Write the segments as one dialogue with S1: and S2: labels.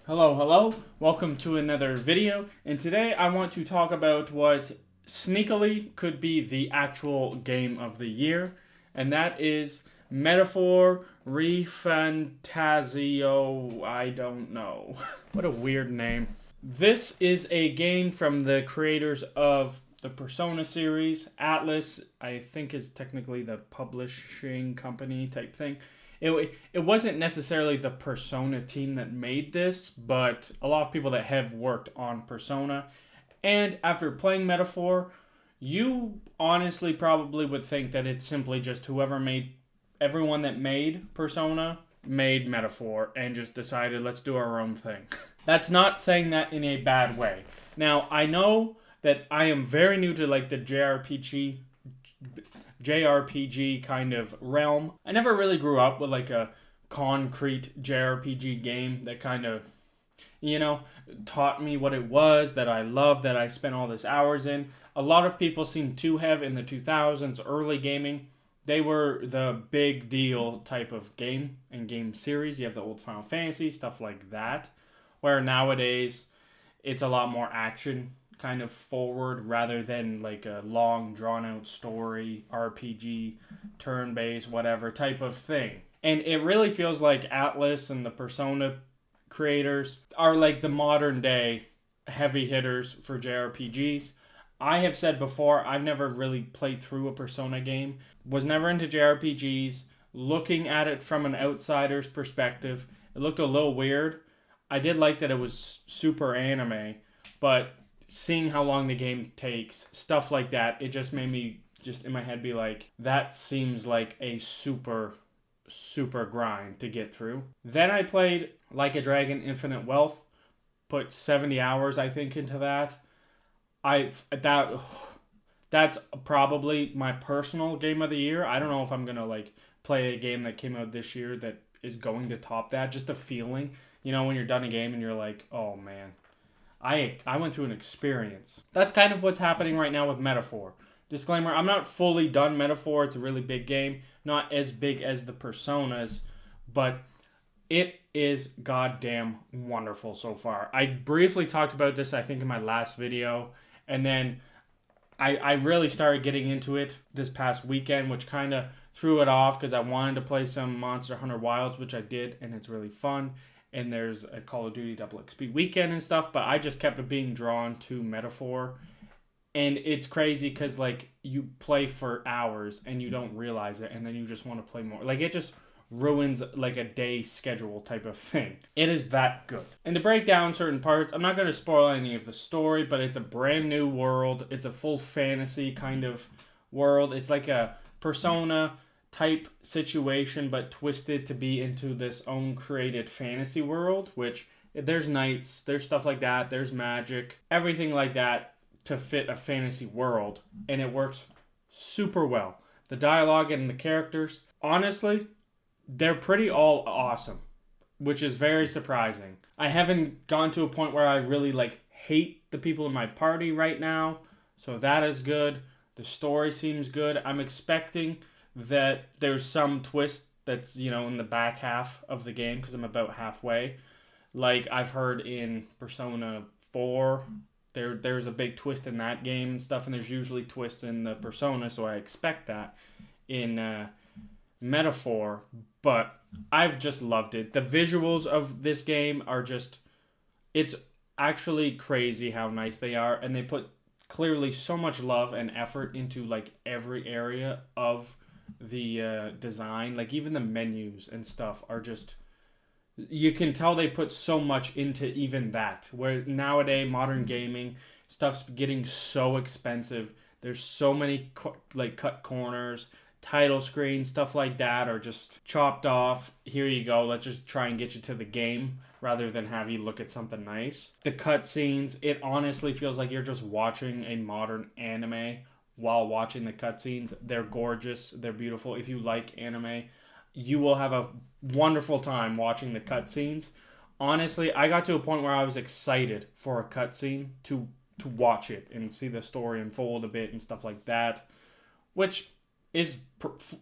S1: Hello. Welcome to another video. And today I want to talk about what sneakily could be the actual game of the year. And that is Metaphor ReFantazio. I don't know. What a weird name. This is a game from the creators of the Persona series. Atlas, I think, is technically the publishing company type thing. It wasn't necessarily the Persona team that made this, but a lot of people that have worked on Persona. And after playing Metaphor, you honestly probably would think that it's simply just everyone that made Persona made Metaphor and just decided, let's do our own thing. That's not saying that in a bad way. Now, I know that I am very new to like the JRPG kind of realm. I never really grew up with like a concrete JRPG game that kind of, taught me what it was, that I loved, that I spent all these hours in. A lot of people seem to have in the 2000s, early gaming. They were the big deal type of game and game series. You have the old Final Fantasy, stuff like that. Where nowadays, it's a lot more action kind of forward rather than like a long drawn out story, RPG, turn based, whatever type of thing. And it really feels like Atlas and the Persona creators are like the modern day heavy hitters for JRPGs. I have said before, I've never really played through a Persona game, was never into JRPGs. Looking at it from an outsider's perspective, it looked a little weird. I did like that it was super anime, but seeing how long the game takes, stuff like that, it just made me just in my head be like, that seems like a super grind to get through. Then I played Like a Dragon Infinite Wealth, put 70 hours I think into that. That's probably my personal game of the year. I don't know if I'm going to like play a game that came out this year that is going to top that. Just a feeling, when you're done a game and you're like, "Oh man, I went through an experience." That's kind of what's happening right now with Metaphor. Disclaimer, I'm not fully done Metaphor. It's a really big game. Not as big as the Personas, but it is goddamn wonderful so far. I briefly talked about this, I think, in my last video. And then I really started getting into it this past weekend, which kind of threw it off because I wanted to play some Monster Hunter Wilds, which I did, and it's really fun. And there's a Call of Duty Double XP weekend and stuff, but I just kept being drawn to Metaphor. And it's crazy because, like, you play for hours and you don't realize it, and then you just want to play more. Like, it just ruins, like, a day schedule type of thing. It is that good. And to break down certain parts, I'm not going to spoil any of the story, but it's a brand new world. It's a full fantasy kind of world. It's like a Persona type situation, but twisted to be into this own created fantasy world, which there's knights, there's stuff like that, there's magic, everything like that to fit a fantasy world, and it works super well. The dialogue and the characters, honestly, they're pretty all awesome, which is very surprising. I haven't gone to a point where I really like hate the people in my party right now, so that is good. The story seems good. I'm expecting that there's some twist that's, in the back half of the game because I'm about halfway. Like I've heard in Persona 4, there's a big twist in that game and stuff, and there's usually twists in the Persona, so I expect that in Metaphor, but I've just loved it. The visuals of this game are it's actually crazy how nice they are, and they put clearly so much love and effort into like every area of the design. Like even the menus and stuff are just, you can tell they put so much into even that, where nowadays modern gaming stuff's getting so expensive. There's so many cut corners, title screen, stuff like that are just chopped off. Here you go, let's just try and get you to the game rather than have you look at something nice. The cutscenes, it honestly feels like you're just watching a modern anime while watching the cutscenes. They're gorgeous, they're beautiful. If you like anime, you will have a wonderful time watching the cutscenes. Honestly, I got to a point where I was excited for a cutscene to watch it and see the story unfold a bit and stuff like that, which is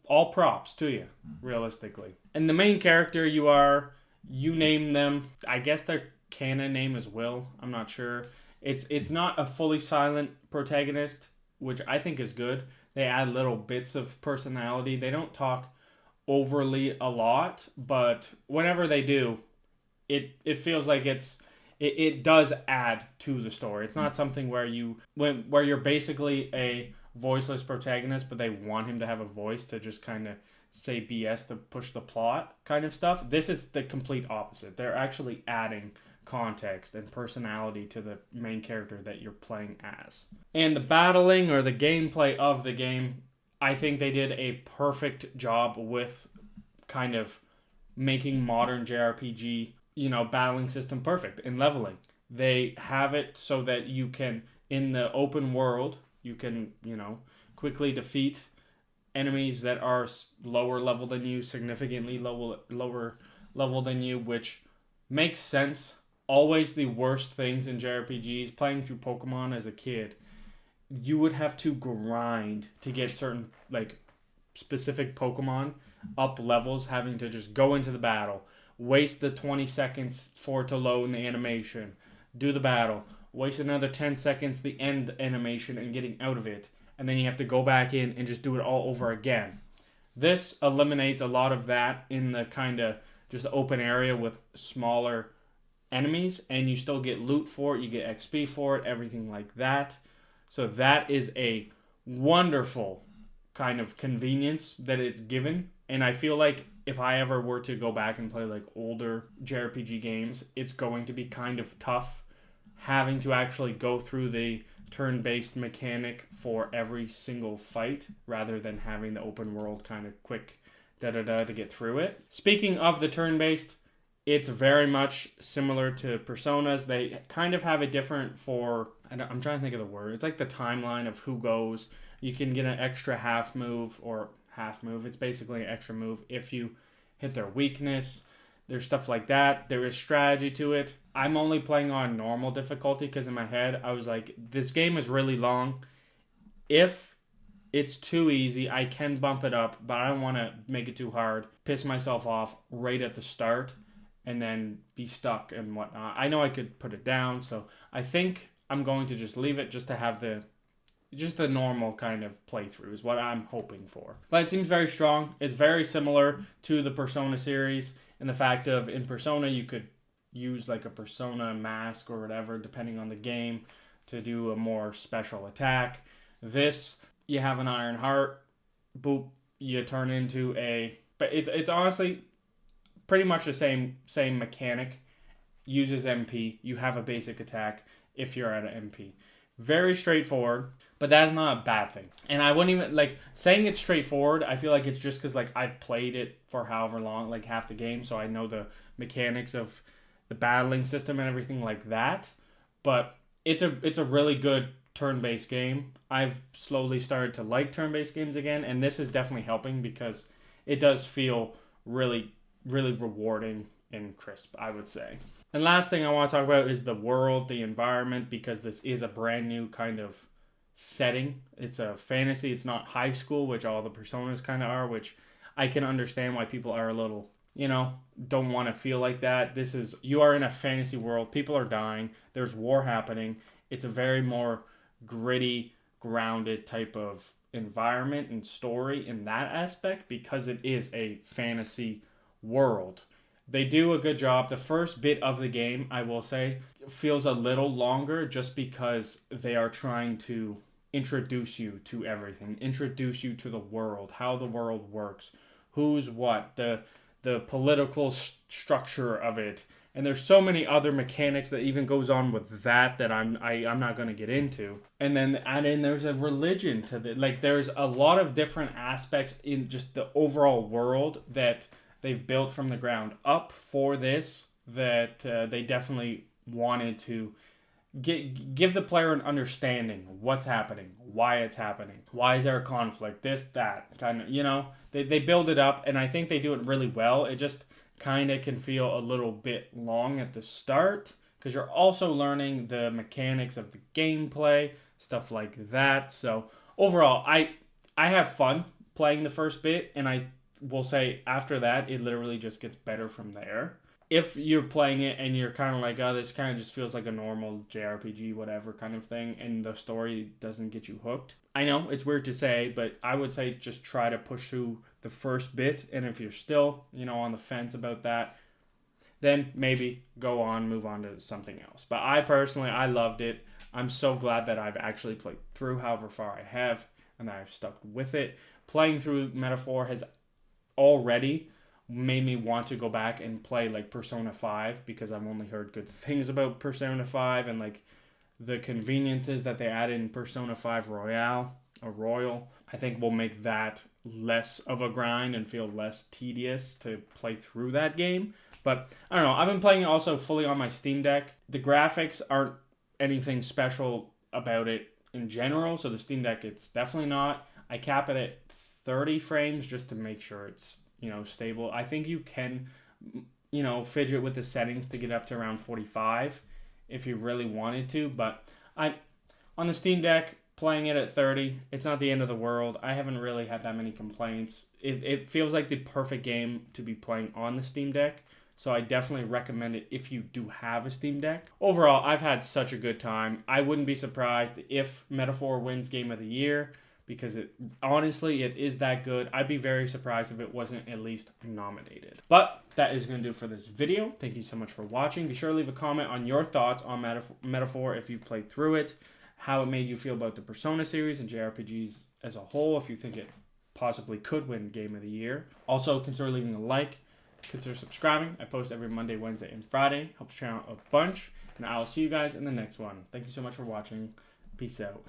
S1: all props to you, realistically. And the main character, you name them. I guess they're canon name is Will. I'm not sure. It's not a fully silent protagonist, which I think is good. They add little bits of personality. They don't talk overly a lot, but whenever they do, it feels like it does add to the story. It's not something where where you're basically a voiceless protagonist, but they want him to have a voice to just kind of say BS to push the plot kind of stuff. This is the complete opposite. They're actually adding context and personality to the main character that you're playing as. And the battling or the gameplay of the game, I think they did a perfect job with kind of making modern JRPG, battling system perfect and leveling. They have it so that you can, in the open world, you can, quickly defeat enemies that are lower level than you, significantly lower level than you, which makes sense. Always the worst things in JRPGs, playing through Pokemon as a kid, you would have to grind to get certain, specific Pokemon up levels, having to just go into the battle, waste the 20 seconds for it to load in the animation, do the battle, waste another 10 seconds the end animation and getting out of it, and then you have to go back in and just do it all over again. This eliminates a lot of that in the kind of just open area with smaller enemies, and you still get loot for it, you get XP for it, everything like that. So that is a wonderful kind of convenience that it's given. And I feel like if I ever were to go back and play older JRPG games, it's going to be kind of tough having to actually go through the turn-based mechanic for every single fight rather than having the open world kind of quick to get through it. Speaking of the turn-based, it's very much similar to Personas. They kind of have a different I'm trying to think of the word. It's like the timeline of who goes. You can get an extra half move. It's basically an extra move if you hit their weakness. There's stuff like that. There is strategy to it. I'm only playing on normal difficulty because in my head I was like, this game is really long. If it's too easy, I can bump it up, but I don't want to make it too hard, piss myself off right at the start, and then be stuck and whatnot. I know I could put it down, so I think I'm going to just leave it just to have the normal kind of playthrough is what I'm hoping for. But it seems very strong. It's very similar to the Persona series in the fact of in Persona you could use a Persona mask or whatever depending on the game to do a more special attack. This, you have an Iron Heart, boop, you turn into but it's honestly pretty much the same mechanic. Uses MP. You have a basic attack if you're at an MP. Very straightforward, but that's not a bad thing. And I wouldn't even, saying it's straightforward, I feel like it's just because, I've played it for however long, half the game, so I know the mechanics of the battling system and everything like that. But it's a really good turn-based game. I've slowly started to like turn-based games again, and this is definitely helping because it does feel really, really rewarding and crisp, I would say. And last thing I want to talk about is the world, the environment, because this is a brand new kind of setting. It's a fantasy. It's not high school, which all the Personas kind of are, which I can understand why people are a little, don't want to feel like that. You are in a fantasy world. People are dying. There's war happening. It's a very more gritty, grounded type of environment and story in that aspect because it is a fantasy world. They do a good job. The first bit of the game, I will say, feels a little longer just because they are trying to introduce you to everything, introduce you to the world, how the world works, who's what, the political structure of it. And there's so many other mechanics that even goes on with that I'm not going to get into. And then add in there's a religion to there's a lot of different aspects in just the overall world that they've built from the ground up for this that they definitely wanted to give the player an understanding of what's happening, why it's happening, why is there a conflict, this, that, kind of, they build it up, and I think they do it really well. It just kind of can feel a little bit long at the start because you're also learning the mechanics of the gameplay, stuff like that. So overall, I had fun playing the first bit, and I will say after that, it literally just gets better from there. if you're playing it and you're kind of like, oh, this kind of just feels like a normal JRPG, whatever kind of thing, and the story doesn't get you hooked. I know it's weird to say, but I would say just try to push through the first bit. And if you're still, on the fence about that, then maybe move on to something else. But I personally, I loved it. I'm so glad that I've actually played through however far I have and that I've stuck with it. Playing through Metaphor has already made me want to go back and play like Persona 5 because I've only heard good things about Persona 5 and like the conveniences that they added in Persona 5 Royal, I think will make that less of a grind and feel less tedious to play through that game. But I don't know. I've been playing it also fully on my Steam Deck. The graphics aren't anything special about it in general, so the Steam Deck, it's definitely not. I cap it at 30 frames just to make sure it's stable. I think you can fidget with the settings to get up to around 45 if you really wanted to, but on the Steam Deck playing it at 30, it's not the end of the world. I haven't really had that many complaints. It feels like the perfect game to be playing on the Steam Deck, so I definitely recommend it if you do have a Steam Deck. Overall, I've had such a good time. I wouldn't be surprised if Metaphor wins Game of the Year, because honestly, it is that good. I'd be very surprised if it wasn't at least nominated. But that is going to do it for this video. Thank you so much for watching. Be sure to leave a comment on your thoughts on Metaphor if you've played through it, how it made you feel about the Persona series and JRPGs as a whole, if you think it possibly could win Game of the Year. Also, consider leaving a like. Consider subscribing. I post every Monday, Wednesday, and Friday. Helps the channel a bunch. And I'll see you guys in the next one. Thank you so much for watching. Peace out.